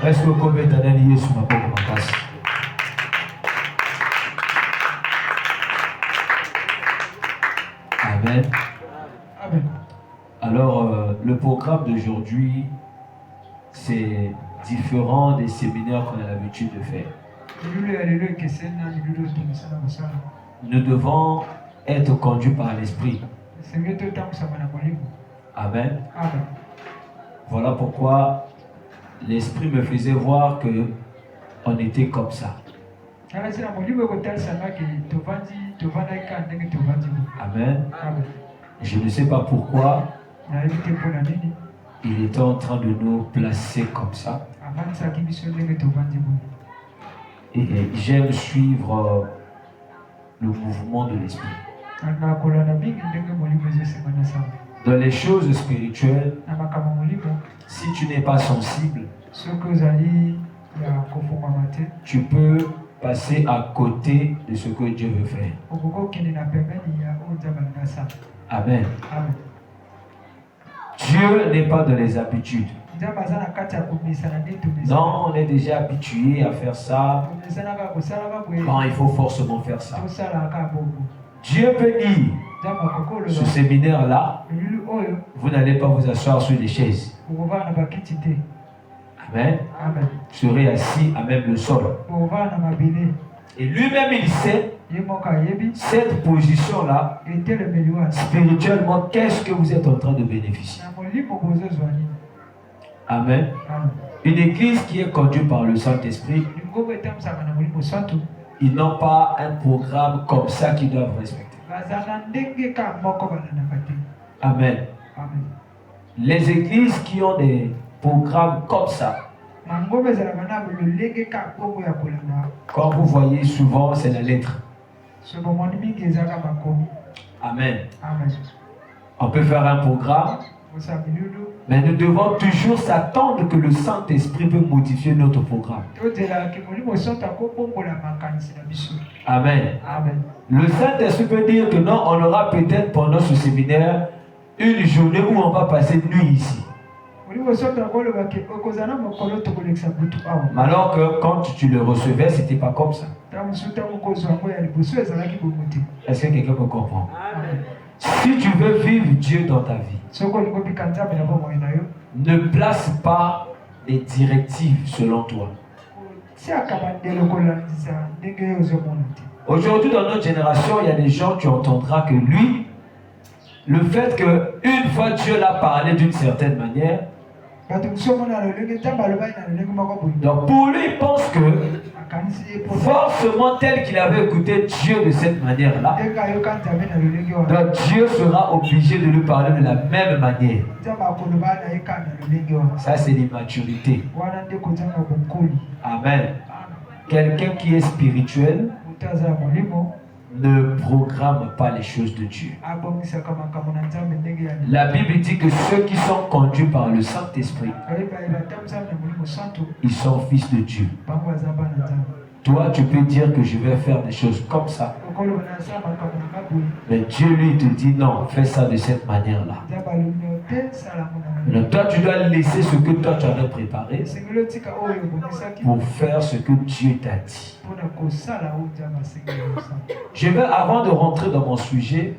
Est-ce que vous pouvez t'analyser sur ma propre place? Amen. Amen. Alors, le programme d'aujourd'hui, c'est différent des séminaires qu'on a l'habitude de faire. Nous devons être conduits par l'Esprit. Amen. Amen. Voilà pourquoi l'Esprit me faisait voir que on était comme ça. Amen. Amen. Je ne sais pas pourquoi il était en train de nous placer comme ça. Et j'aime suivre le mouvement de l'Esprit. Dans les choses spirituelles, si tu n'es pas sensible, tu peux passer à côté de ce que Dieu veut faire. Amen. Amen. Dieu n'est pas dans les habitudes. Non, on est déjà habitué à faire ça. Non, il faut forcément faire ça. Dieu peut dire, ce séminaire-là, vous n'allez pas vous asseoir sur les chaises. Amen. Amen. Vous serez assis à même le sol. Et lui-même, il sait, cette position-là, spirituellement, qu'est-ce que vous êtes en train de bénéficier? Amen. Amen. Une église qui est conduite par le Saint-Esprit, ils n'ont pas un programme comme ça qu'ils doivent respecter. Amen. Amen. Les églises qui ont des programmes comme ça, comme vous voyez souvent, c'est la lettre. Amen. Amen. On peut faire un programme, mais nous devons toujours s'attendre que le Saint-Esprit peut modifier notre programme. Amen. Amen. Le Saint-Esprit peut dire que non, on aura peut-être pendant ce séminaire une journée où on va passer une nuit ici. Alors que quand tu le recevais, c'était pas comme ça. Est-ce que quelqu'un peut comprendre? Amen. Si tu veux vivre Dieu dans ta vie, ne place pas des directives selon toi. Aujourd'hui, dans notre génération, il y a des gens qui entendront que lui, le fait qu'une fois Dieu l'a parlé d'une certaine manière, donc pour lui, il pense que forcément tel qu'il avait écouté Dieu de cette manière-là, donc Dieu sera obligé de lui parler de la même manière. Ça, c'est l'immaturité. Amen. Quelqu'un qui est spirituel ne programme pas les choses de Dieu. La Bible dit que ceux qui sont conduits par le Saint-Esprit, ils sont fils de Dieu. Toi, tu peux dire que je vais faire des choses comme ça. Mais Dieu, lui, te dit non, fais ça de cette manière-là. Donc, toi, tu dois laisser ce que toi, tu avais préparé pour faire ce que Dieu t'a dit. Je vais, avant de rentrer dans mon sujet,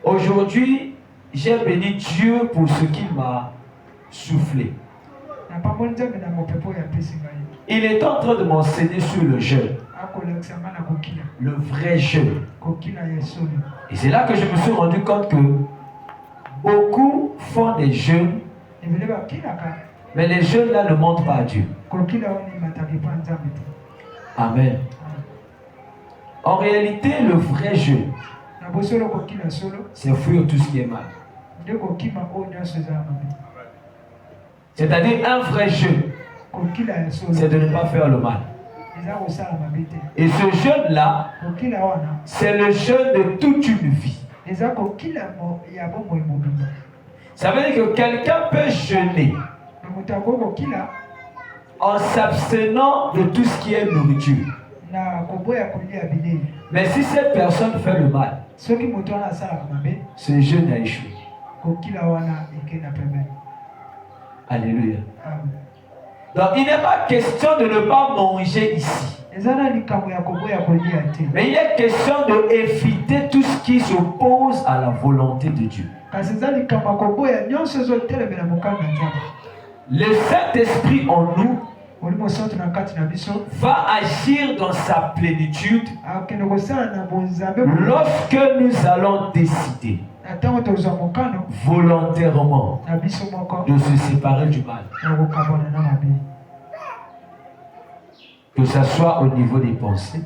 aujourd'hui, j'ai béni Dieu pour ce qu'il m'a soufflé. Il est en train de m'enseigner sur le jeûne. Le vrai jeûne. Et c'est là que je me suis rendu compte que beaucoup font des jeûnes, mais les jeûnes là ne montrent pas à Dieu. Amen. En réalité, le vrai jeûne, c'est fuir tout ce qui est mal. C'est-à-dire un vrai jeûne, c'est de ne pas faire le mal. Et ce jeûne-là, c'est le jeûne de toute une vie. Ça veut dire que quelqu'un peut jeûner en s'abstenant de tout ce qui est nourriture. Mais si cette personne fait le mal, ce jeûne a échoué. Alléluia. Donc il n'est pas question de ne pas manger ici. Mais il est question d'éviter tout ce qui s'oppose à la volonté de Dieu. Le Saint-Esprit en nous va agir dans sa plénitude lorsque nous allons décider volontairement de se séparer du mal. Que ce soit au niveau des pensées,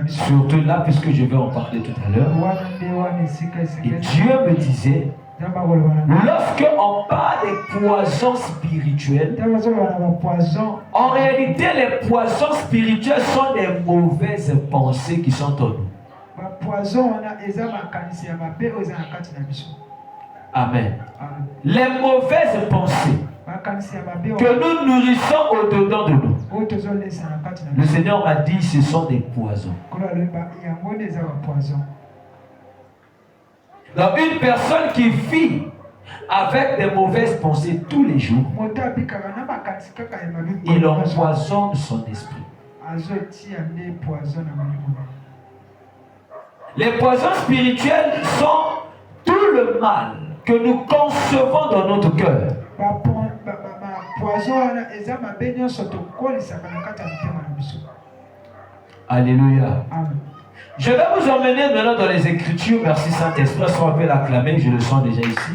surtout là, puisque je vais en parler tout à l'heure. Et Dieu me disait, lorsque on parle des poisons spirituels, en réalité, les poisons spirituels sont des mauvaises pensées qui sont en nous. Amen. Les mauvaises pensées que nous nourrissons au-dedans de nous. Le Seigneur m'a dit, ce sont des poisons. Donc une personne qui vit avec des mauvaises pensées tous les jours, il empoisonne son esprit. Les poisons spirituels sont tout le mal que nous concevons dans notre cœur. Alléluia. Je vais vous emmener maintenant dans les Écritures. Merci Saint-Esprit. On peut l'acclamer. Je le sens déjà ici.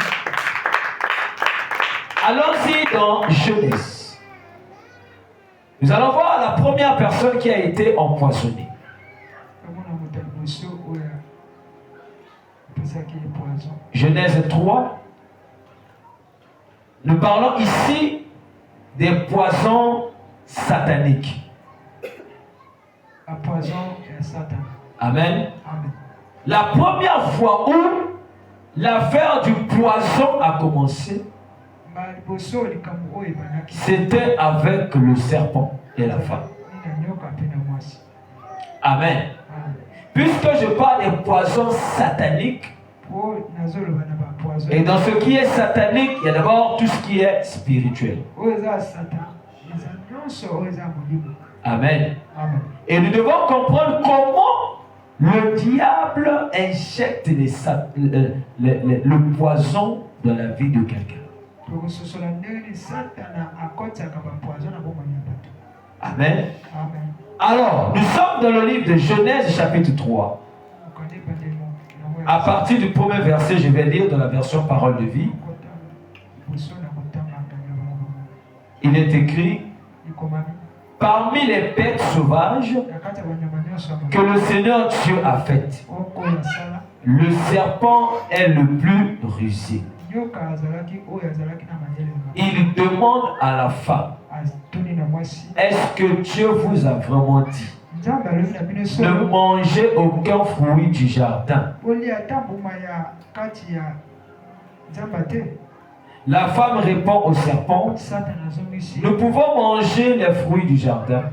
Allons-y dans Genèse. Nous allons voir la première personne qui a été empoisonnée. Genèse 3. Nous parlons ici des poisons sataniques. Un poison et Satan. Amen. Amen. La première fois où l'affaire du poison a commencé, c'était avec le serpent et la femme. Amen. Puisque je parle des poisons sataniques, et dans ce qui est satanique, il y a d'abord tout ce qui est spirituel. Amen. Et nous devons comprendre comment le diable injecte le poison dans la vie de quelqu'un. Amen. Alors, nous sommes dans le livre de Genèse chapitre 3. À partir du premier verset, je vais lire dans la version Parole de vie. Il est écrit: parmi les bêtes sauvages que le Seigneur Dieu a faites, le serpent est le plus rusé. Il demande à la femme: est-ce que Dieu vous a vraiment dit ne mangez aucun fruit du jardin? La femme répond au serpent: nous pouvons manger les fruits du jardin,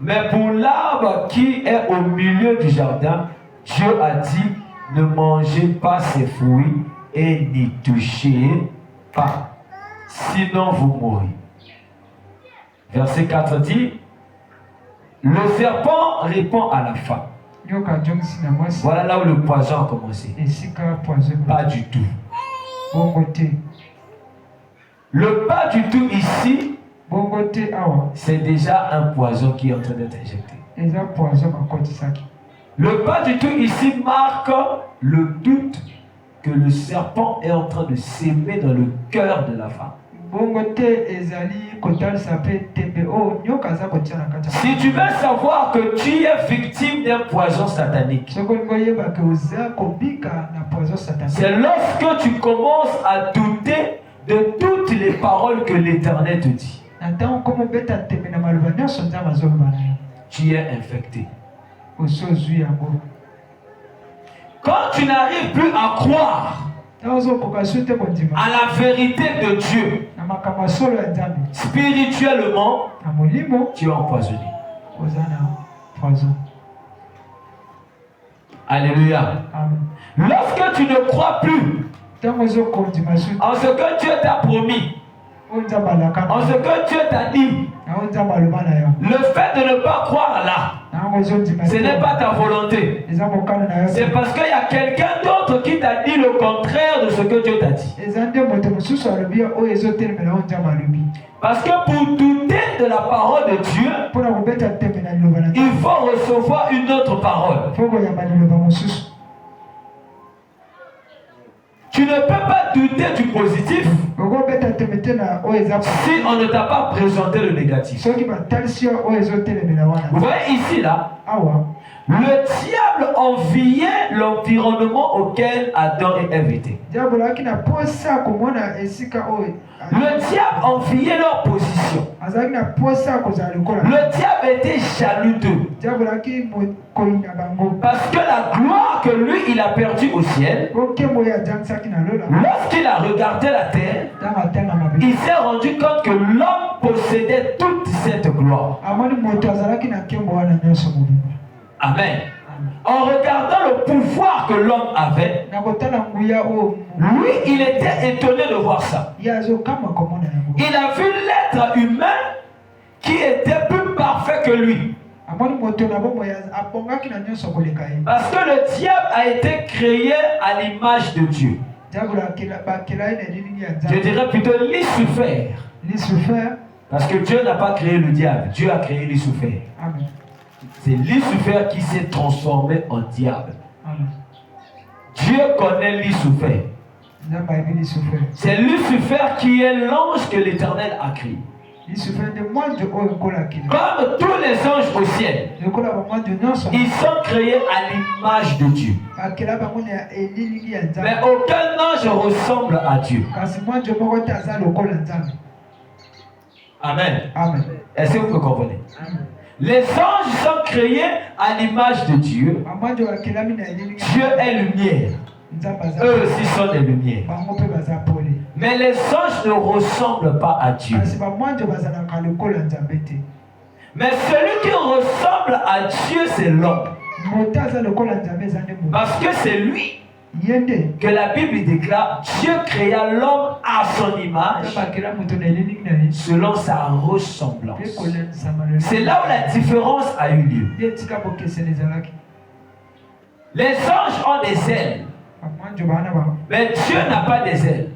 mais pour l'arbre qui est au milieu du jardin, Dieu a dit: ne mangez pas ses fruits et n'y touchez pas, sinon vous mourrez. Verset 4 dit: le serpent répond à la femme. Voilà là où le poison a commencé. Pas du tout. Le pas du tout ici, c'est déjà un poison qui est en train d'être injecté. Le pas du tout ici marque le doute que le serpent est en train de s'aimer dans le cœur de la femme. Si tu veux savoir que tu es victime d'un poison satanique, c'est lorsque tu commences à douter de toutes les paroles que l'Éternel te dit. Tu es infecté. Quand tu n'arrives plus à croire à la vérité de Dieu, spirituellement, tu es empoisonné. Alléluia. Lorsque tu ne crois plus en ce que Dieu t'a promis, en ce que Dieu t'a dit. Le fait de ne pas croire là, ce n'est pas ta volonté. C'est parce qu'il y a quelqu'un d'autre qui t'a dit le contraire de ce que Dieu t'a dit. Parce que pour douter de la parole de Dieu, il faut recevoir une autre parole. Tu ne peux pas douter du positif si on ne t'a pas présenté le négatif. Vous voyez ici, là, le diable enviait l'environnement auquel Adam et Ève étaient. Le diable enviait leur position. Le diable était jaloux d'eux. Parce que la gloire que lui, il a perdue au ciel, lorsqu'il a regardé la terre, il s'est rendu compte que l'homme possédait toute cette gloire. Amen. En regardant le pouvoir que l'homme avait, lui, il était étonné de voir ça. Il a vu l'être humain qui était plus parfait que lui. Parce que le diable a été créé à l'image de Dieu. Je dirais plutôt Lucifer. Parce que Dieu n'a pas créé le diable, Dieu a créé Lucifer. C'est Lucifer qui s'est transformé en diable. Dieu connaît Lucifer. C'est Lucifer qui est l'ange que l'Éternel a créé. Comme tous les anges au ciel, ils sont créés à l'image de Dieu. Mais aucun ange ressemble à Dieu. Amen. Est-ce que vous comprenez? Les anges sont créés à l'image de Dieu. Dieu est lumière. Eux aussi sont des lumières. Mais les anges ne ressemblent pas à Dieu. Mais celui qui ressemble à Dieu, c'est l'homme. Parce que c'est lui que la Bible déclare, Dieu créa l'homme à son image, selon sa ressemblance. C'est là où la différence a eu lieu. Les anges ont des ailes, mais Dieu n'a pas des ailes.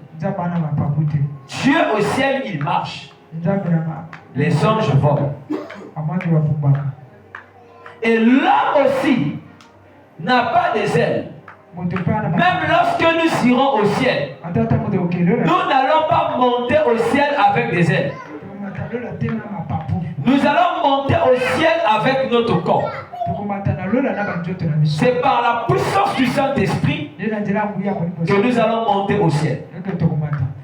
Dieu au ciel, il marche. Les anges volent. Et l'homme aussi n'a pas des ailes. Même lorsque nous irons au ciel, nous n'allons pas monter au ciel avec des ailes. Nous allons monter au ciel avec notre corps. C'est par la puissance du Saint-Esprit que nous allons monter au ciel.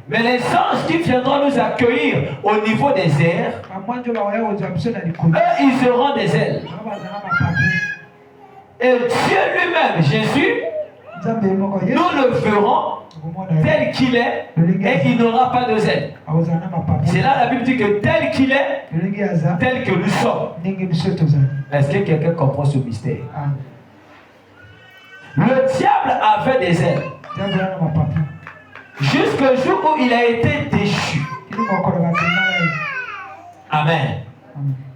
Mais les anges qui viendront nous accueillir au niveau des airs, eux, ils auront des ailes. Et Dieu lui-même, Jésus, nous le verrons tel qu'il est et il n'aura pas de ailes. C'est là la Bible dit que tel qu'il est, tel que nous sommes. Est-ce que quelqu'un comprend ce mystère? Le diable avait des ailes jusqu'au jour où il a été déchu. Amen.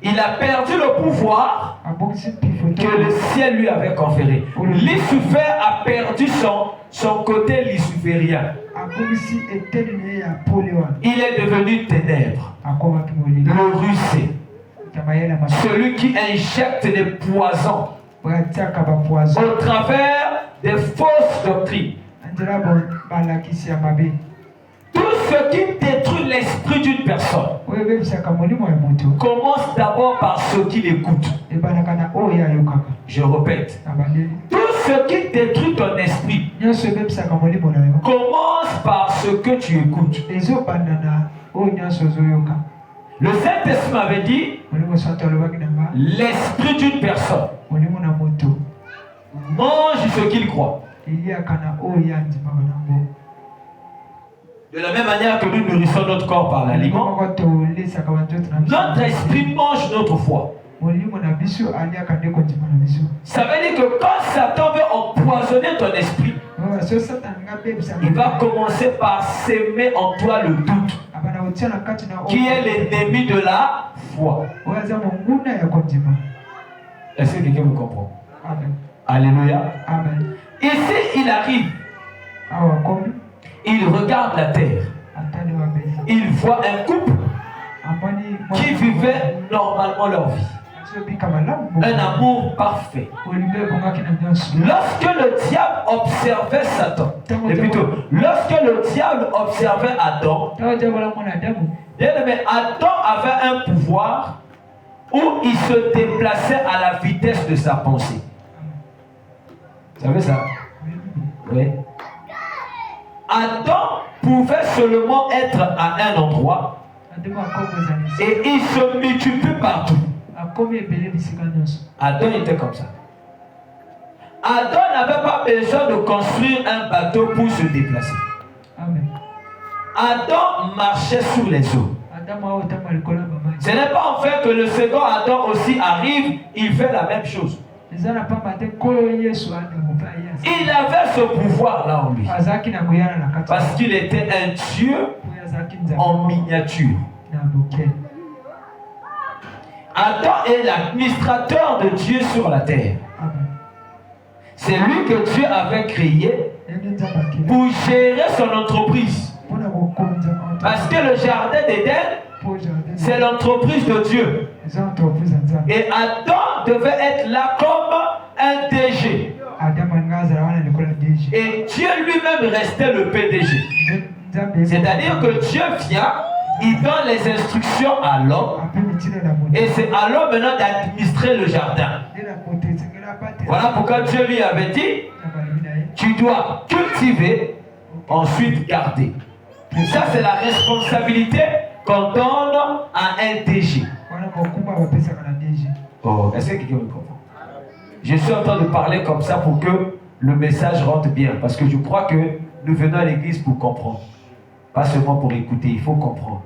Il a perdu le pouvoir que le ciel lui avait conféré. Lucifer a perdu son côté luciférien. Il est devenu ténèbres, le rusé, celui qui injecte des poisons au travers des fausses doctrines. Tout ce qui détruit l'esprit d'une personne commence d'abord par ceux qui l'écoutent. Je répète. Tout ce qui détruit ton esprit commence par ce que tu écoutes. Le Saint-Esprit m'avait dit, l'esprit d'une personne mange ce qu'il croit. De la même manière que nous nourrissons notre corps par l'aliment, notre esprit mange notre foi. Ça veut dire que quand Satan veut empoisonner ton esprit, il va commencer par s'aimer en toi le doute. qui est l'ennemi de la foi. Est-ce que quelqu'un me comprend? Amen. Alléluia. Amen. Ici, il arrive. Il regarde la terre. Il voit un couple qui vivait normalement leur vie. Un amour parfait. Lorsque le diable observait Satan, et plutôt, lorsque le diable observait Adam, Adam avait un pouvoir où il se déplaçait à la vitesse de sa pensée. Vous savez ça? Oui. Adam pouvait seulement être à un endroit et il se multiplie partout. Adam était comme ça. Adam n'avait pas besoin de construire un bateau pour se déplacer. Adam marchait sur les eaux. Ce n'est pas en fait que le second Adam aussi arrive, il fait la même chose. Il avait ce pouvoir-là en lui. Parce qu'il était un Dieu en miniature. Adam est l'administrateur de Dieu sur la terre. C'est lui que Dieu avait créé pour gérer son entreprise. Parce que le jardin d'Éden, c'est l'entreprise de Dieu. Et Adam devait être là comme un DG. Et Dieu lui-même restait le PDG. C'est-à-dire que Dieu vient, il donne les instructions à l'homme. Et c'est à l'homme maintenant d'administrer le jardin. Voilà pourquoi Dieu lui avait dit, tu dois cultiver, ensuite garder. Et ça, c'est la responsabilité qu'on donne à un DG. Oh, est-ce que quelqu'un me comprend? Je suis en train de parler comme ça pour que le message rentre bien. Parce que je crois que nous venons à l'église pour comprendre. Pas seulement pour écouter, il faut comprendre.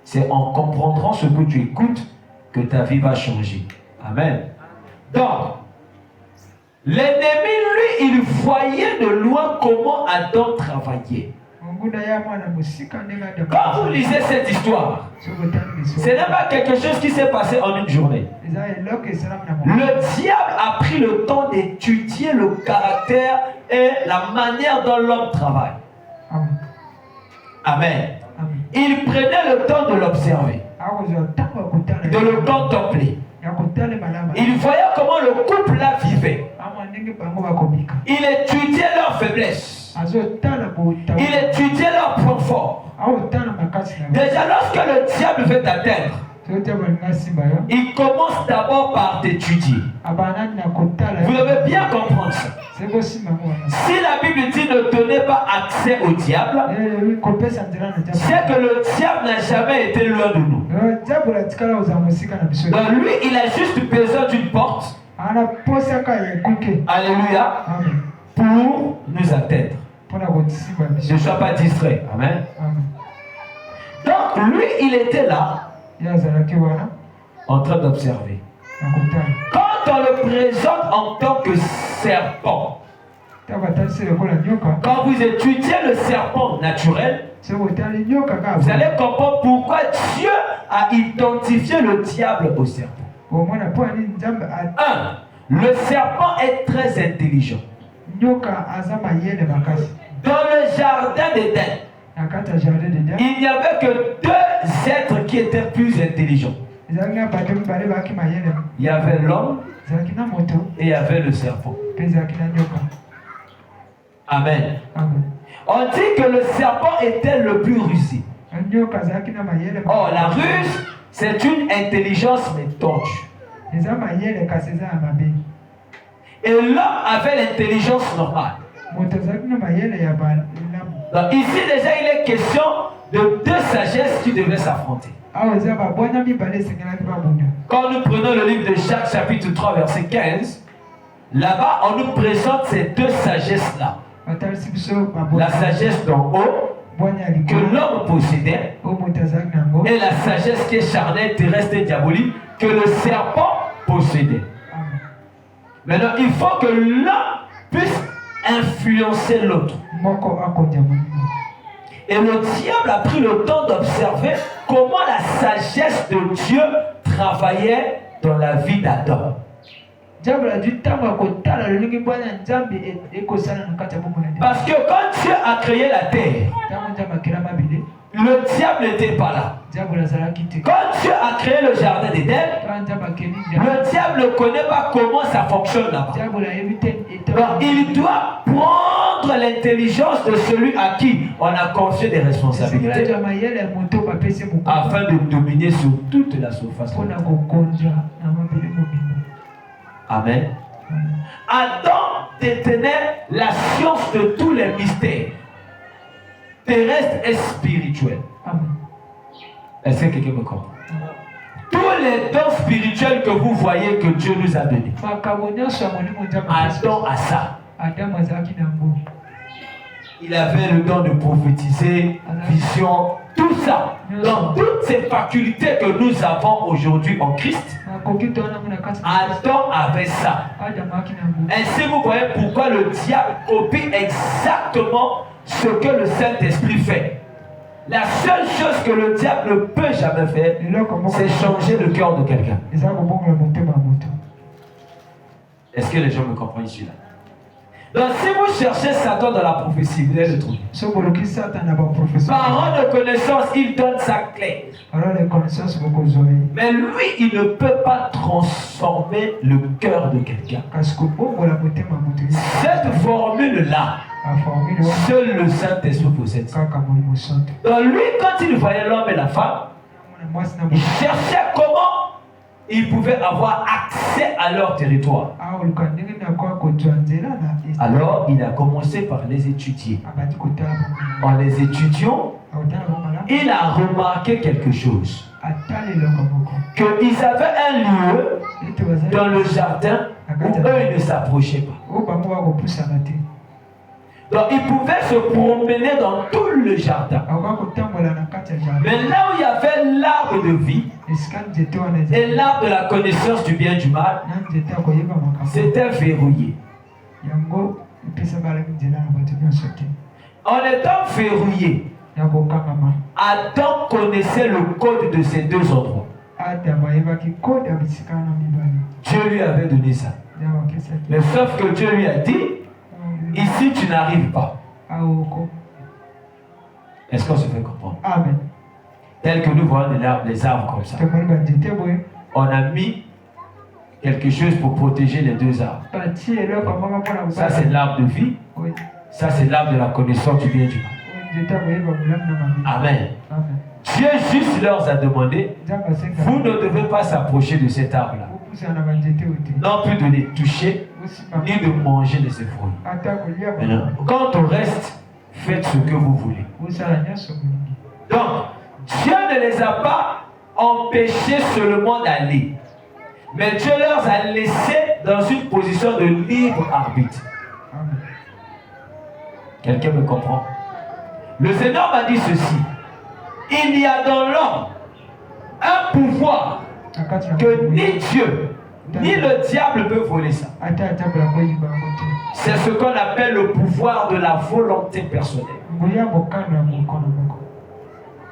C'est en comprenant ce que tu écoutes que ta vie va changer. Amen. Donc, l'ennemi, lui, il voyait de loin comment Adam travaillait. Quand vous lisez cette histoire, ce n'est pas quelque chose qui s'est passé en une journée. Le diable a pris le temps d'étudier le caractère et la manière dont l'homme travaille. Amen. Il prenait le temps de l'observer, de le contempler. Il voyait comment le couple là vivait. Il étudiait leurs faiblesses. Il étudiait leurs points forts. Déjà, lorsque le diable veut t'atteindre, il commence d'abord par t'étudier. Vous devez bien comprendre ça. Si la Bible dit ne donnez pas accès au diable, c'est que le diable n'a jamais été loin de nous. Donc lui, il a juste besoin d'une porte. Alléluia. Pour nous atteindre. Ne sois pas distrait. Amen. Donc lui, il était là en train d'observer. Quand on le présente en tant que serpent, quand vous étudiez le serpent naturel, vous allez comprendre pourquoi Dieu a identifié le diable au serpent. 1. Le serpent est très intelligent. Dans le jardin d'Éden, il n'y avait que 2 êtres qui étaient plus intelligents. Il y avait l'homme et il y avait le serpent. Amen. On dit que le serpent était le plus rusé. Or, la ruse, c'est une intelligence mais torche. Et l'homme avait l'intelligence normale. Donc ici déjà il est question de 2 sagesses qui devaient s'affronter. Quand nous prenons le livre de Jacques chapitre 3 verset 15, là-bas on nous présente ces 2 sagesses-là. La sagesse d'en haut que l'homme possédait et la sagesse qui est charnelle, terrestre et diabolique que le serpent possédait. Maintenant, il faut que l'un puisse influencer l'autre. Et le diable a pris le temps d'observer comment la sagesse de Dieu travaillait dans la vie d'Adam. Parce que quand Dieu a créé la terre, le diable n'était pas là. Quand Dieu a créé le jardin d'Éden, le diable ne connaît pas comment ça fonctionne là-bas. Donc, il doit prendre l'intelligence de celui à qui on a confié des responsabilités afin de dominer sur toute la surface. Amen. Adam détenait la science de tous les mystères terrestres et spirituels. Est-ce que quelqu'un me comprend? Tous les dons spirituels que vous voyez que Dieu nous a donnés, Adam a ça. Il avait le don de prophétiser, vision, tout ça. Dans toutes ces facultés que nous avons aujourd'hui en Christ, Adam avait ça. Ainsi, vous voyez pourquoi le diable copie exactement ce que le Saint-Esprit fait. La seule chose que le diable ne peut jamais faire, c'est changer le cœur de quelqu'un. Est-ce que les gens me comprennent ici là? Donc si vous cherchez Satan dans la prophétie, vous allez le trouver. Parole de connaissance, il donne sa clé. Mais lui, il ne peut pas transformer le cœur de quelqu'un. Cette formule-là, seul le Saint-Esprit possède. Donc lui, quand il voyait l'homme et la femme, il cherchait comment ils pouvaient avoir accès à leur territoire. Alors, il a commencé par les étudier. En les étudiant, il a remarqué quelque chose. Qu'ils avaient un lieu dans le jardin où eux, ils ne s'approchaient pas. Donc, ils pouvaient se promener dans tout le jardin. Mais là où il y avait l'arbre de vie et l'arbre de la connaissance du bien et du mal, c'était verrouillé. En étant verrouillé, Adam connaissait le code de ces deux endroits. Dieu lui avait donné ça. Mais sauf que Dieu lui a dit, ici tu n'arrives pas. Est-ce qu'on se fait comprendre? Amen. Tel que nous voyons les arbres comme ça. On a mis quelque chose pour protéger les deux arbres. Ça c'est l'arbre de vie. Ça c'est l'arbre de la connaissance du bien et du mal. Amen. Dieu juste leur a demandé, vous ne devez pas s'approcher de cet arbre-là. Non plus de les toucher, ni de manger de ses fruits. Maintenant, quant au reste, faites ce que vous voulez. Donc, Dieu ne les a pas empêchés seulement d'aller. Mais Dieu leur a laissé dans une position de libre arbitre. Quelqu'un me comprend? Le Seigneur m'a dit ceci. Il y a dans l'homme un pouvoir que ni Dieu, ni le diable peut voler ça. C'est ce qu'on appelle le pouvoir de la volonté personnelle.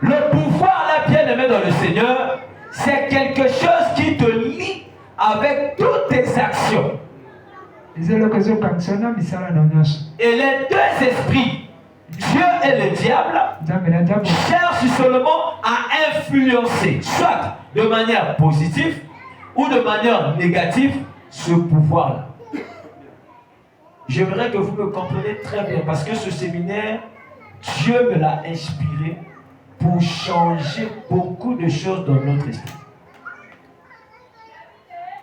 Le pouvoir, là, bien aimé dans le Seigneur, c'est quelque chose qui te lie avec toutes tes actions. Et les deux esprits, Dieu et le diable, cherchent seulement à influencer, soit de manière positive ou de manière négative, ce pouvoir-là. J'aimerais que vous me compreniez très bien, parce que ce séminaire, Dieu me l'a inspiré pour changer beaucoup de choses dans notre esprit.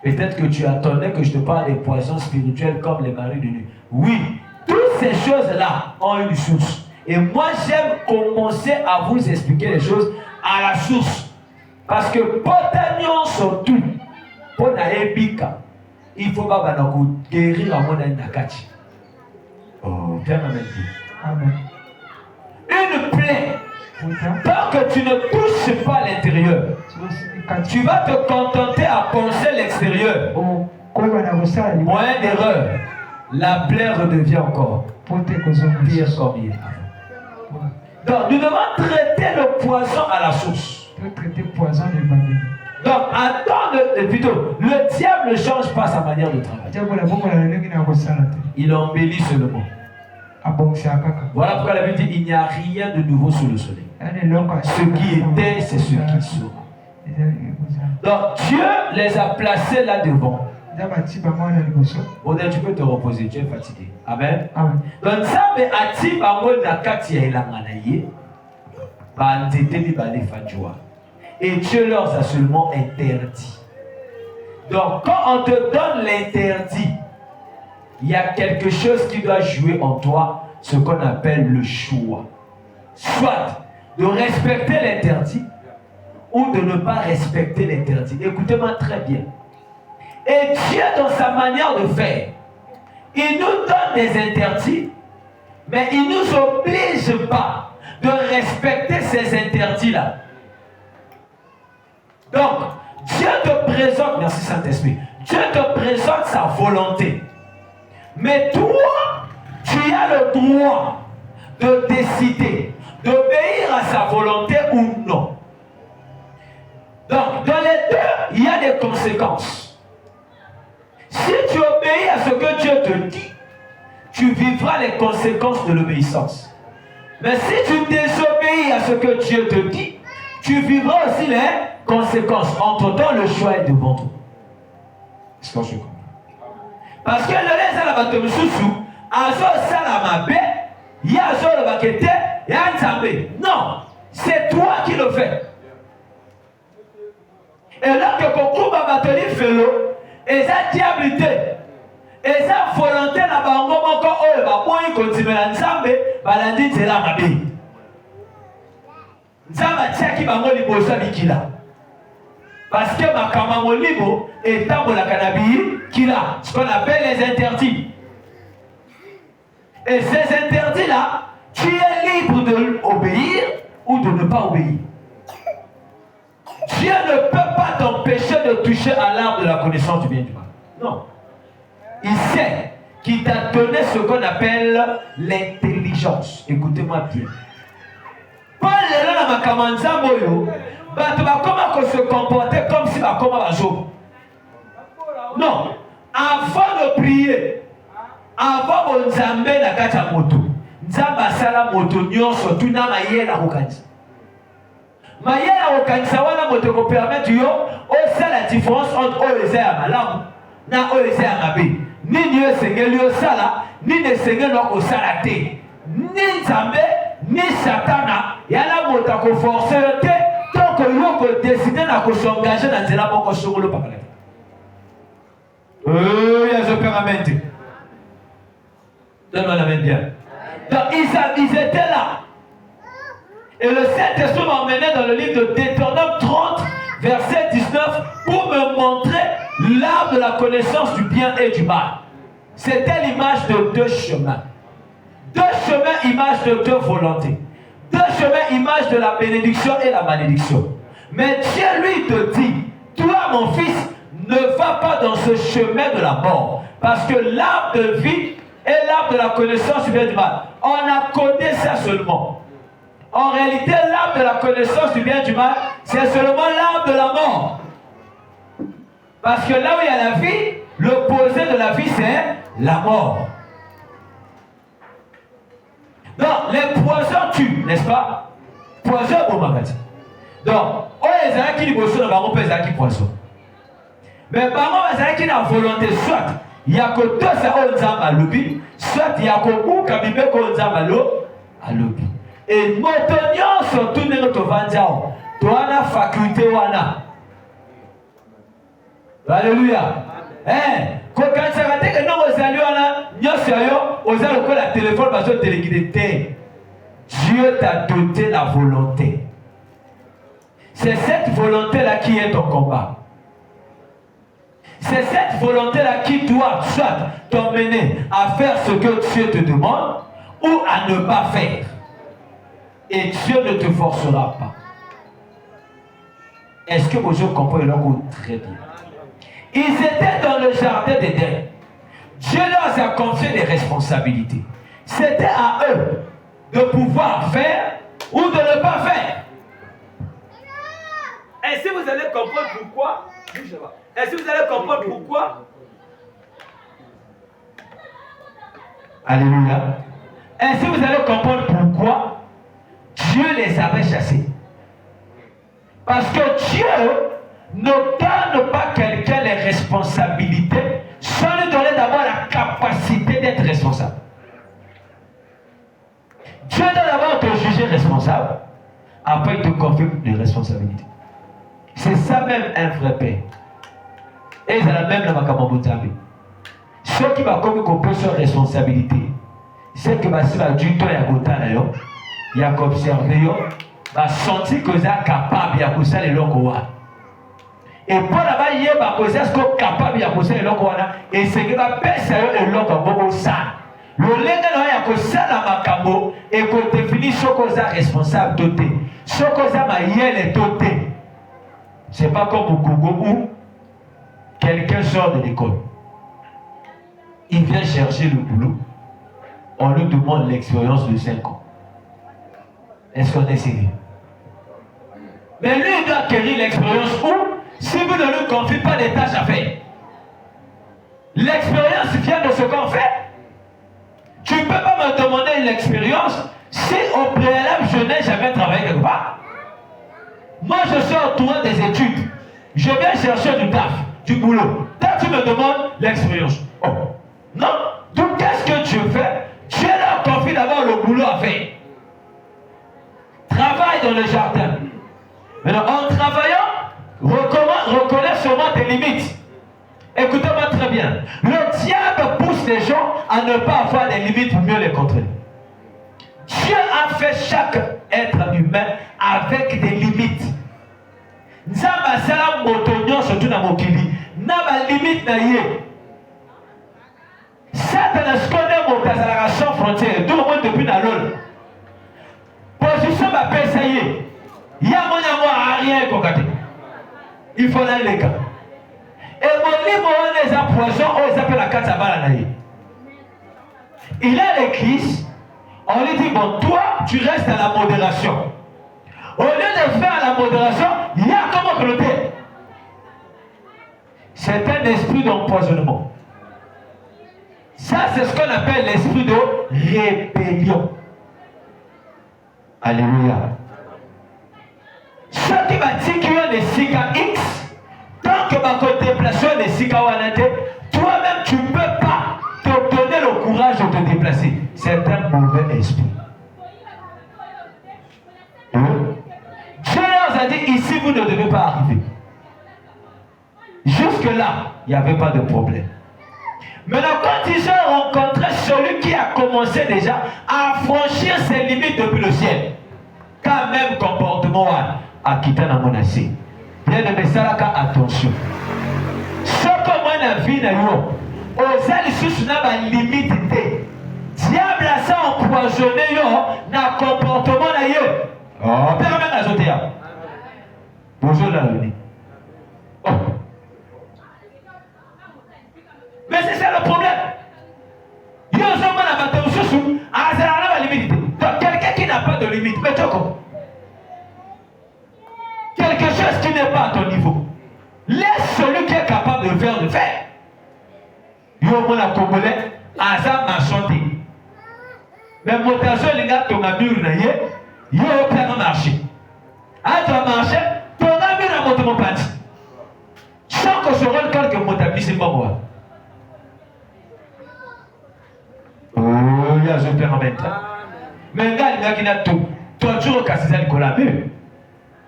Peut-être que tu attendais que je te parle des poisons spirituels comme les maris de nuit. Oui, toutes ces choses-là ont une source. Et moi, j'aime commencer à vous expliquer les choses à la source. Parce que potagnon sont tout. Pour naébika, il faut pas guérir à mon nakati. Oh, Amen. Une plaie, tant que tu ne touches pas l'intérieur, tu vas te contenter à penser l'extérieur. Moyen d'erreur, la plaie redevient encore pire comme hier. Donc, nous devons traiter le poison à la source. Donc, plutôt, le diable ne change pas sa manière de travailler. Il embellit seulement. Voilà pourquoi la Bible dit il n'y a rien de nouveau sous le soleil. Ce qui était, c'est ce qui sera. Donc, Dieu les a placés là devant. Bon, tu peux te reposer, tu es fatigué. Amen. Donc, ça, mais ati bango na kati ya elanga ye, ba nzete li ba le fajwa. Et Dieu leur a seulement interdit. Donc, quand on te donne l'interdit, il y a quelque chose qui doit jouer en toi, ce qu'on appelle le choix. Soit de respecter l'interdit ou de ne pas respecter l'interdit. Écoutez-moi très bien. Et Dieu, dans sa manière de faire, il nous donne des interdits, mais il ne nous oblige pas de respecter ces interdits-là. Donc, Dieu te présente, merci Saint-Esprit, Dieu te présente sa volonté. Mais toi, tu as le droit de décider d'obéir à sa volonté ou non. Donc, dans les deux, il y a des conséquences. Si tu obéis à ce que Dieu te dit, tu vivras les conséquences de l'obéissance. Mais si tu désobéis à ce que Dieu te dit, tu vivras aussi les conséquences. Entre-temps, le choix est devant toi. Est-ce que je comprends? Parce que le laisse à la bateau sous azo salamabe, yazo le bakete, yanzambe. Non, c'est toi qui le fais. Et là que beaucoup babateli felo, et ça diabilité, et ça volonté na bango moko oyo baboyi kontimela nzambe, balandi nzela mabe. Nzamba tiaki bango liboso bikila. Parce que ma kamamo libo est en la cannabis qu'il a, ce qu'on appelle les interdits. Et ces interdits-là, tu es libre d'obéir ou de ne pas obéir. Dieu ne peut pas t'empêcher de toucher à l'arbre de la connaissance du bien et du mal. Non. Il sait qu'il t'a donné ce qu'on appelle l'intelligence. Écoutez-moi bien. Paul est là dans ma kamanza moyo. Tu vas comment se comporter comme si tu vas comme un jour. Non. Avant de prier, avant de nzambe na kata moto, nzamba sala moto nyonso tuna mayela kokanisa. Mayela kokanisa wana moto ko permettre yo o sala la différence entre oyo ya malamu na oyo ya mabe. Nini yo sengeli yo sala, nini sengeli ko sala te. Ni nzambe ni satana yala moto ko forcer te. Tant que vous décidez de s'engager dans la banque sur le parler. Il y a ce périmètre. Donne-moi la main bien. Donc ils étaient là. Et le Saint-Esprit m'a emmené dans le livre de Deutéronome 30, verset 19, pour me montrer l'arbre de la connaissance du bien et du mal. C'était l'image de deux chemins. Deux chemins, image de deux volontés. Deux chemins, image de la bénédiction et la malédiction. Mais Dieu lui te dit, toi mon fils, ne va pas dans ce chemin de la mort. Parce que l'arbre de vie et l'arbre de la connaissance du bien et du mal, on a codé ça seulement. En réalité, l'arbre de la connaissance du bien et du mal, c'est seulement l'arbre de la mort. Parce que là où il y a la vie, l'opposé de la vie, c'est la mort. Donc, les poisons tuent, n'est-ce pas? Poison au maladie. Donc, on les a qui les poissons, on peut les poisson. Mais par contre, les a qui la volonté, soit il y a que deux ça on zamba à l'obi, soit il y a que ou kabibé qu'on zamba à l'obi. Et maintenant, surtout notre vendiao, tu as la faculté wana. Alléluia. Quand ça va être que nous aux alliés, aux alliés, la téléphone va se téléguider. Dieu t'a doté la volonté. C'est cette volonté-là qui est ton combat. C'est cette volonté-là qui doit soit t'emmener à faire ce que Dieu te demande ou à ne pas faire. Et Dieu ne te forcera pas. Est-ce que vos gens comprennent leur coup très bien? Ils étaient dans le jardin d'Éden. Dieu leur a confié des responsabilités. C'était à eux de pouvoir faire ou de ne pas faire. Et si vous allez comprendre pourquoi, et si vous allez comprendre pourquoi, alléluia. Et si vous allez comprendre pourquoi Dieu les avait chassés. Parce que Dieu ne donne pas quelqu'un les responsabilités sans lui donner d'abord la capacité d'être responsable. Dieu doit d'abord te juger responsable, après il te confie les responsabilités. C'est ça même un vrai père. Et c'est la même la makamaboutambi. Ceux qui va comme qu'on sur responsabilité, c'est que si va du temps il y a qu'observer, va sentir que c'est capable de faire les locaux. Et pour là-bas, il y a est-ce qu'on est capable de faire les locaux et c'est que va faire les locaux au ça. Le lenga ya ko sala makambo et ko définir ce qu'on est responsable doté. Ce qu'on est maïel doté. C'est pas comme au Congo où quelqu'un sort de l'école. Il vient chercher le boulot. On lui demande l'expérience de 5 ans. Est-ce qu'on est sérieux? Mais lui, il doit acquérir l'expérience où, si vous ne lui confiez pas des tâches à faire, l'expérience vient de ce qu'on fait. Tu ne peux pas me demander l'expérience si au préalable je n'ai jamais travaillé quelque part. Moi, je suis entouré des études. Je viens chercher du taf, du boulot. Toi, tu me demandes l'expérience. Oh. Non. Donc, qu'est-ce que tu fais? Tu leur confies d'abord le boulot à faire. Travaille dans le jardin. Maintenant, en travaillant, reconnais seulement tes limites. Écoutez-moi très bien. Le diable pousse les gens à ne pas avoir des limites pour mieux les contrôler. Dieu a fait chaque être humain avec des limites. Nzamba sala motonyo surtout na mokili. Na ba limite na yé. Satan a sconné mon tazara sans frontières. Tout le monde depuis na lol. Position va payer ça y est. Ya mon amour rien kokate. Il faut aller les gars. Et mon livre on les a poison, on les appelle la katabala naïe. Il a l'église, on lui dit bon toi tu restes à la modération. Au lieu de faire la modération, il y a comment cloter. C'est un esprit d'empoisonnement. Ça c'est ce qu'on appelle l'esprit de rébellion. Alléluia. Ce qui va dire qu'il y a des sigas X. Tant que ma contemplation est si kawanate, toi-même tu ne peux pas te donner le courage de te déplacer. C'est un mauvais esprit. Dieu leur a dit ici vous ne devez pas arriver. Jusque-là, il n'y avait pas de problème. Maintenant, quand ils ont rencontré celui qui a commencé déjà à franchir ses limites depuis le ciel, quand même comportement à quitter la monastère. Bien de Messalaka, attention. Ce que moi na vie na yo, aux alliés na ba limite té. Diable a ça empoisonné yo na comportement na yo. Oh, permet na zotea. Bonjour la vie. Oh. Mais c'est ça le problème. Yo zoma na bateau sous a ça na ba limite. Donc quelqu'un qui n'a pas de limite, mais tu comprends. Quelque chose qui n'est pas à ton niveau. Laisse celui qui est capable de le faire, de faire. Yo, mon Congolais, Asa m'a chanté. Mais mon tazo, les gars, ton mur na yé, yo, plein marché. Ah, tu vas marcher, ton ami n'a monté mon parti. Sans que je rende compte que mon ami, c'est pas moi. Oh, il y a un père en même temps. Mais gars, il y a qui n'a tout. Toi, tu as cassé ça, Nicolas, mais.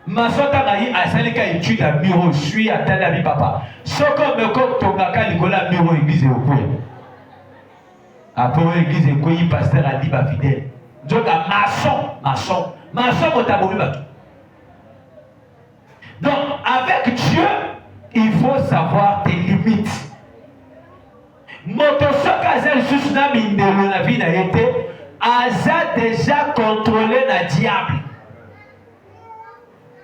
Ma sota naï a salika étude à miro suis à tel ami papa. Ce qu'on me compte ton kaka Nicolas miro église au coin. Après l'église et quoi pasteur a dit ma fidèle. Donc à maçon au tabou. Donc avec Dieu, il faut savoir tes limites. Motosoka zel susna mindelo la vie n'a été Asa déjà contrôlé na diable.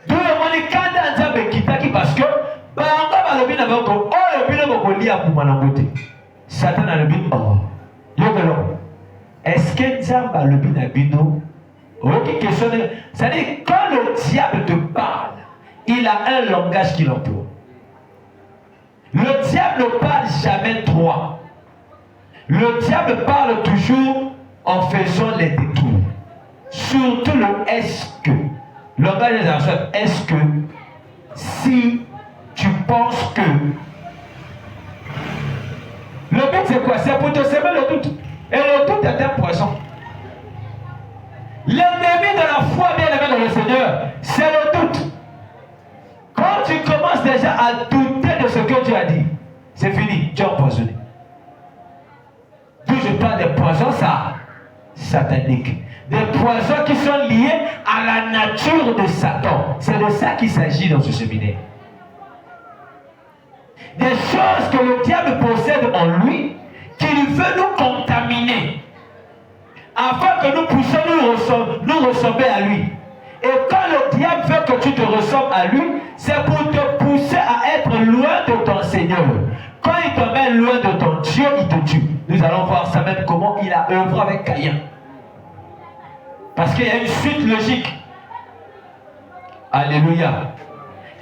Tout le monde quand dans un kitaki parce que banga balobi na bako oh le bino boko lia pour manambote. Satan a le bin oh. Yokelo. Est-ce que Nzamba le bin na bino Ok, questionner. C'est-à-dire, quand le diable te parle, il a un langage qu'il emploie. Le diable ne parle jamais droit. Le diable parle toujours en faisant les détours. Surtout le est-ce que. Le langage des ancêtres, est-ce que, si tu penses que. Le but c'est quoi? C'est pour te semer le doute. Et le doute est un poison. L'ennemi de la foi, bien aimé dans le Seigneur, c'est le doute. Quand tu commences déjà à douter de ce que Dieu a dit, c'est fini, tu es empoisonné. D'où je parle des poisons sataniques. Des poisons qui sont liés à la nature de Satan. C'est de ça qu'il s'agit dans ce séminaire. Des choses que le diable possède en lui, qu'il veut nous contaminer, afin que nous puissions nous ressembler à lui. Et quand le diable veut que tu te ressembles à lui, c'est pour te pousser à être loin de ton Seigneur. Quand il te met loin de ton Dieu, il te tue. Nous allons voir ça même comment il a œuvré avec Caïn. Parce qu'il y a une suite logique. Alléluia.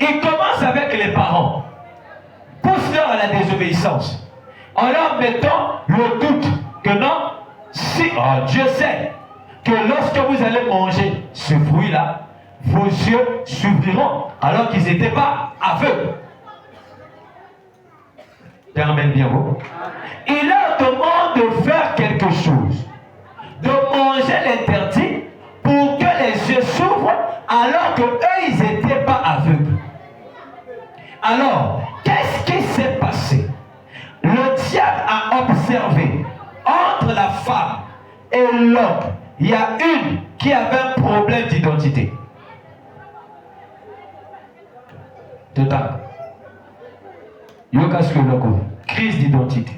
Il commence avec les parents. Pousse-leur à la désobéissance. En leur mettant le doute que non, si Dieu sait que lorsque vous allez manger ce fruit-là, vos yeux s'ouvriront alors qu'ils n'étaient pas aveugles. Permets bien vous. Il leur demande de faire quelque chose, de manger l'interdit pour que les yeux s'ouvrent alors qu'eux, ils n'étaient pas aveugles. Alors, qu'est-ce qui s'est passé? Le diable a observé entre la femme et l'homme, il y a une qui avait un problème d'identité. Total. Crise d'identité.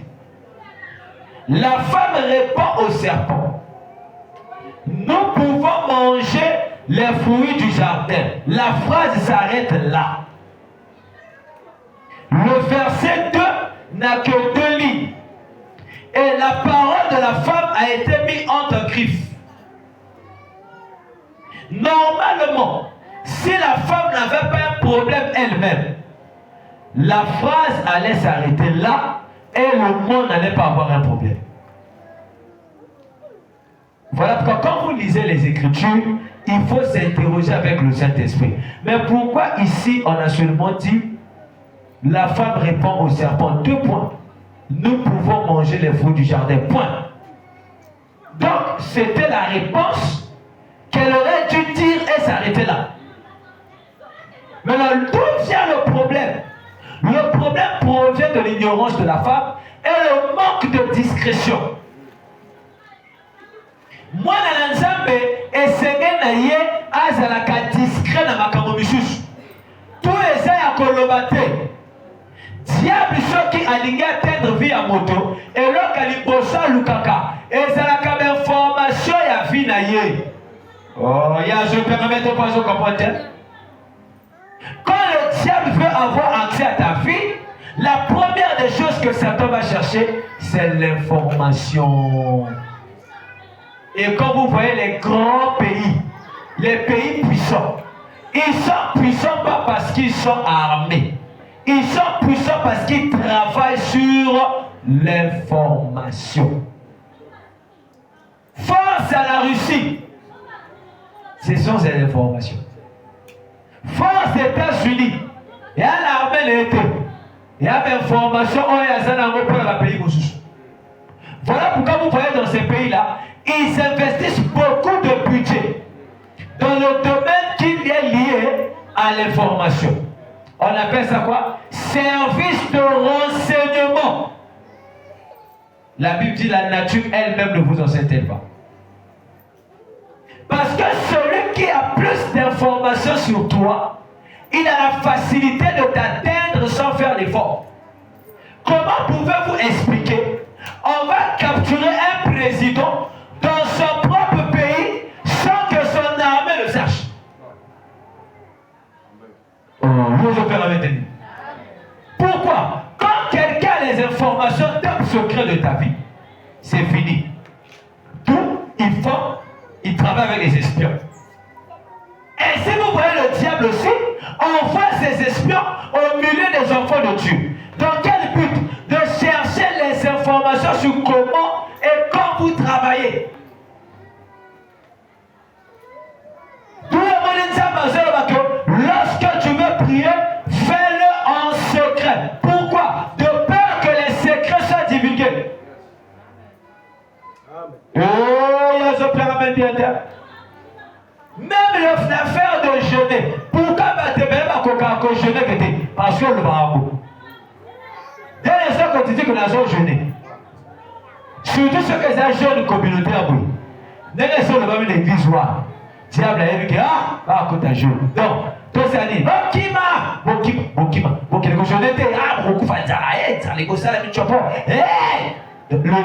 La femme répond au serpent: nous pouvons manger les fruits du jardin. La phrase s'arrête là. Le verset 2 n'a que 2 lignes. Et la parole de la femme a été mise entre griffes. Normalement, si la femme n'avait pas un problème elle-même, la phrase allait s'arrêter là et le monde n'allait pas avoir un problème. Voilà pourquoi quand vous lisez les Écritures, il faut s'interroger avec le Saint-Esprit. Mais pourquoi ici on a seulement dit la femme répond au serpent? 2 points. Nous pouvons manger les fruits du jardin. Point. Donc c'était la réponse qu'elle aurait dû dire et s'arrêter là. Maintenant, d'où vient le problème? Le problème provient de l'ignorance de la femme et le manque de discrétion. Moi, dans l'ensemble, essayez naïe azalaka discret dans ma camomisus. Tout essaye à colobater. Diable ceux qui alignent à atteindre vie à moto et là kalibosa lukaka. Ezalaka d'information ya vie naïe. Oh, je permets de pas comprendre. Quand le diable veut avoir accès à ta vie, la première des choses que Satan va chercher, c'est l'information. Et quand vous voyez les grands pays, les pays puissants, ils sont puissants pas parce qu'ils sont armés. Ils sont puissants parce qu'ils travaillent sur l'information. Force à la Russie, ce sont ces informations. Force des États-Unis, il y a l'armée l'été, il y a des informations, il y a un pour la pays. Voilà pourquoi vous voyez dans ces pays-là, ils investissent beaucoup de budget dans le domaine qui est lié à l'information. On appelle ça quoi? Service de renseignement. La Bible dit la nature elle-même ne vous enseigne pas. Parce que celui qui a plus d'informations sur toi, il a la facilité de t'atteindre sans faire l'effort. Comment pouvez-vous expliquer? On va capturer un président dans son propre pays sans que son armée le sache. Pourquoi? Quand quelqu'un a les informations top secret de ta vie, c'est fini. Tout, il travaille avec les espions. Et si vous voyez le diable aussi, envoie ses espions au milieu des enfants de Dieu. Dans quel but? De chercher les informations sur comment et quand vous travaillez. Lorsque tu veux prier, fais-le en secret. Pourquoi? De peur que les secrets soient divulgués. Oh, il y a ce père bien. Même l'affaire de jeûner. Pourquoi tu ne jeûner? Parce que le barbeau. Dès l'instant que tu dis que nous avons jeûné, surtout ceux qui ont jeûné communautaire, dès l'instant que nous avons l'église, diable a dit que à côté de jeûne. Donc, tout ça dit, Bokima, le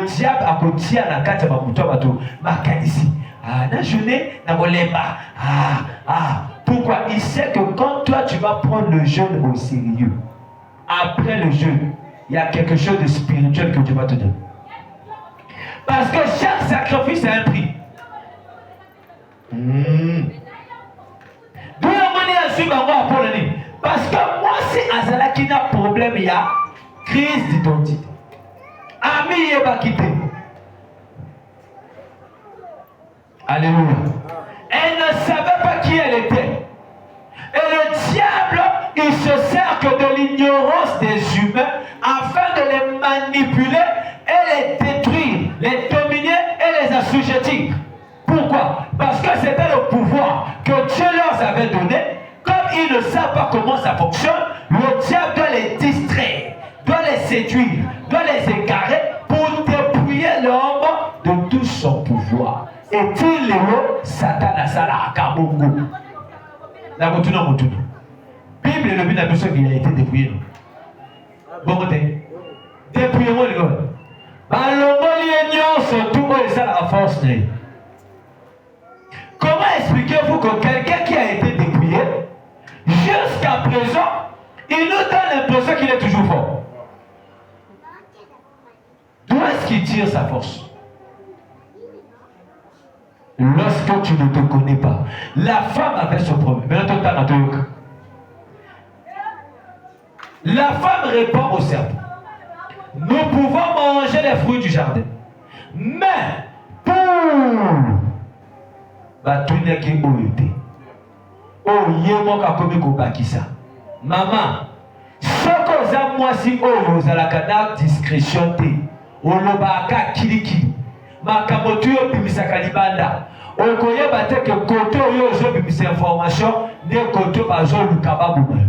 diable a côté à la carte pourquoi? Il sait que quand toi tu vas prendre le jeûne au sérieux, après le jeûne, il y a quelque chose de spirituel que Dieu va te donner. Parce que chaque sacrifice a un prix. Parce que moi, si Azala qui n'a problème, il y a crise d'identité. Ami, il va quitter. Alléluia. Elle ne savait pas qui elle était. Et le diable, il se sert que de l'ignorance des humains afin de les manipuler et les détruire, les dominer et les assujettir. Pourquoi? Parce que c'était le pouvoir que Dieu leur avait donné. Comme ils ne savent pas comment ça fonctionne, le diable doit les distraire, doit les séduire, doit les égarer pour dépouiller l'homme de tout son pouvoir. Et il est Satan a ça à Kabongo. La Bible est le but de la personne qui a été dépouillé. Bon côté. Dépouillez-moi les gars. La force. Comment expliquez-vous que quelqu'un qui a été dépouillé, jusqu'à présent, il nous donne l'impression qu'il est toujours fort? D'où est-ce qu'il tire sa force? Lorsque tu ne te connais pas. La femme avait ce problème. La femme répond au serpent. Nous pouvons manger les fruits du jardin. Mais pour maman, ce que za moi si oyo la kana discrétion te olobaka kiliki makamoto yo bimisaka libanda okoyeba te que koto yo zo bimisa information ne koto bazo lukaba buma.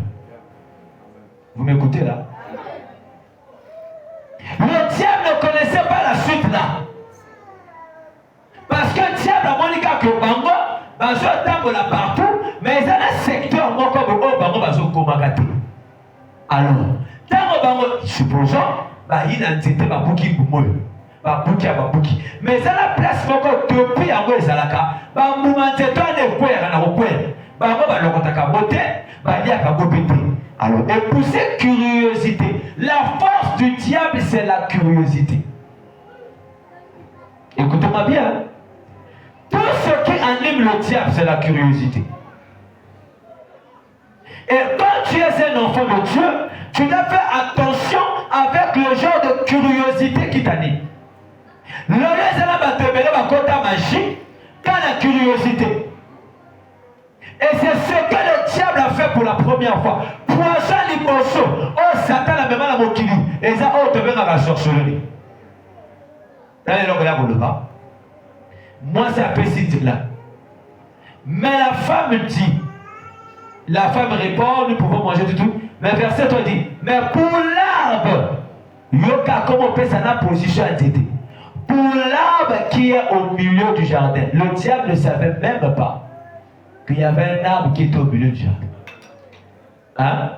Vous m'écoutez là? Le diable ne connaissait pas la suite là. Parce que le diable a montré que bango bazo tambola partout, mais il y a un secteur moi comme bango bazo komakate. Alors, tango bango supposons il y a un secteur babuki bumoyo. Babuki à babuki. Mais il y a la place encore depuis yango ezalaka. Bamumante toi ne kwera na kwera. Bango balokotaka bote, baliaka gobete. Alors, épousser curiosité. La force du diable, c'est la curiosité. Écoutez-moi bien. Tout ce qui anime le diable, c'est la curiosité. Et quand tu es un enfant de Dieu, tu dois faire attention avec le genre de curiosité qui t'anime. Le magie, quand la curiosité. Et c'est ce que le diable a fait pour la première fois. Poisson limoso, oh Satan a même la mokili, et ça oh te met dans la sorcellerie. Moi c'est un peu cité là. Mais la femme dit, la femme répond, nous pouvons manger du tout. Mais verset 3 dit, mais pour l'arbre, yoka comment on peut sa position à tété. Pour l'arbre qui est au milieu du jardin, le diable ne savait même pas qu'il y avait un arbre qui était au milieu du jardin. Hein?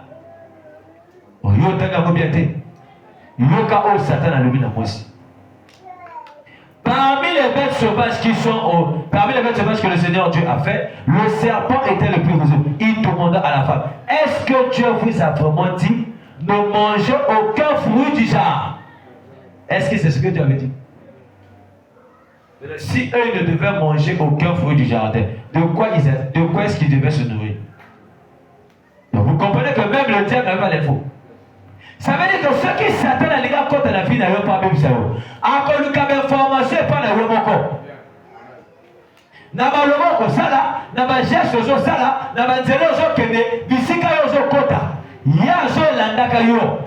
Parmi les bêtes sauvages qui sont parmi les bêtes sauvages que le Seigneur Dieu a fait, le serpent était le plus rusé. Il demanda à la femme, est-ce que Dieu vous a vraiment dit ne mangez aucun fruit du genre? Est-ce que c'est ce que Dieu avait dit? Si eux ils ne devaient manger aucun fruit du jardin, de quoi est-ce qu'ils devaient se nourrir? Donc vous comprenez que même le diable n'avait pas l'info. Ça veut dire que ceux qui s'attendent à l'égard contre la vie n'avaient pas même ça. Encore le cas d'information et pas la remoko. Naba lomoko sala, naba geste zo sala, naba nzelo zo kende, bisika yo zo kota. Ya zo landaka yo.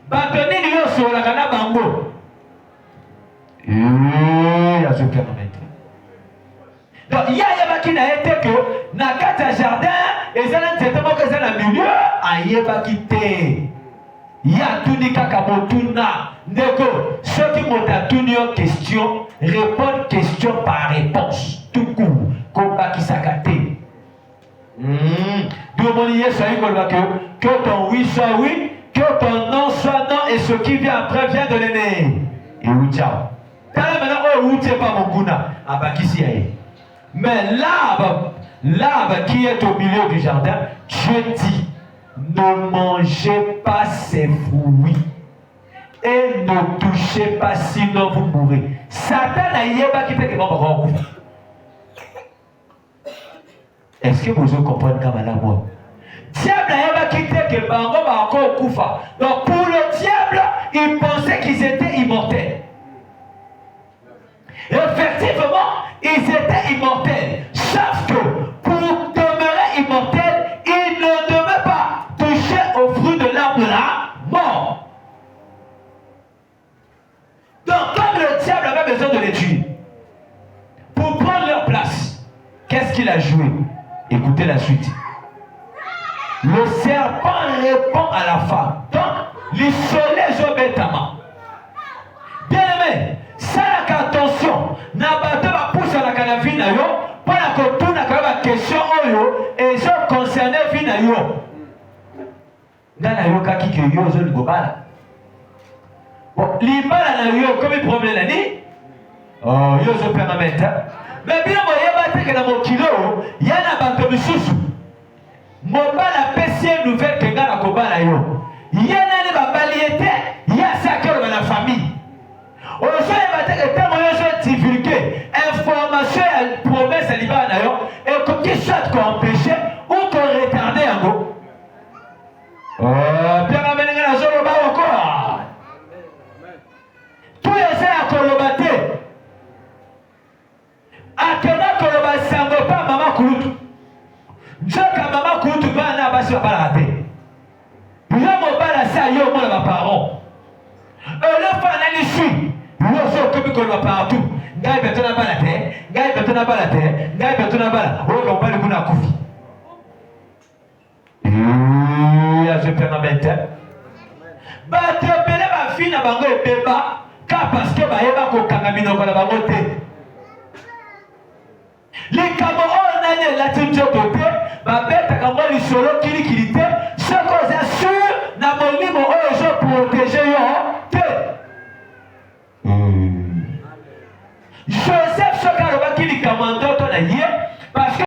Bato nini yo solaka na bango. Ya zo permettre. Donc ya yebaki na ete que na kati ya jardin ezala nzete moko eza na milieu ayebaki te. Ya tuni kaka motuna ndeko soki moto atuni yo question répondre question par réponse tout court kobakisaka te. Domoni Yesu ayi koloba que ton oui soit oui, que ton non soit non, et ce qui vient après vient de l'aîné. Et où tchao. Tala maintenant oh où t'es pas mon guna abakisi aye. Mais l'arbre qui est au milieu du jardin, Dieu dit, ne mangez pas ses fruits et ne touchez pas, sinon vous mourrez. Satan a yéba qui fait que bon. Est-ce que vous comprenez comme là moi? Diable a yéba qui fait que bango va encore koufa. Donc pour le diable, il pensait qu'ils étaient immortels. Effectivement, ils étaient immortels. Sauf que pour demeurer immortels, ils ne devaient pas toucher au fruit de l'arbre de la mort. Donc, comme le diable avait besoin de les tuer, pour prendre leur place, qu'est-ce qu'il a joué? Écoutez la suite. Le serpent répond à la femme. Donc, l'isolé Jobetama. Bien aimé, ça n'a attention. N'abattez pas pousse à la canavie na yo. Pour la kotouna la question oyo et je concerné vie na yo. Nana yo kaki ke yo zo ligobala. Bon, libala na yo comme il problème la ni. Oh, yo zo permanente. Mais bien moi yeba te que dans mon kilo, yana banto bisusu. Mobala pesier nouvelle que ngana kobala yo. Yana ne babaliete, ya sakero na famille. Aujourd'hui, il va être divulgué information et promesse à Liban et comme qu'il soit qu'on empêche ou qu'on retarde en gros. Bien amené dans la zone encore. Tout est à Kolobate. À Kena Koloba sango pas maman Koutou. Jaka maman Koutou va na basi va pas la rater. Yo mo bala sa yo mo la parent. Le fa na ni suit. Nous sommes comme on partout. Gaï betona balate, gaï betona balate, gaï betona bala. Oh, on va le coup à Koufi. Je peux m'amener. Bah, tu peux ma fille à Bango et Beba, car parce que Baeba Kokangamino va la bangote. Les Cameroun n'ont la tinture de paix, ma bête à Cameroun, les solo qui liquidité, ce qu'on assure, n'a mon livre, oh, je protéger yo. Joseph Sokarobaki li commandant ton allié parce que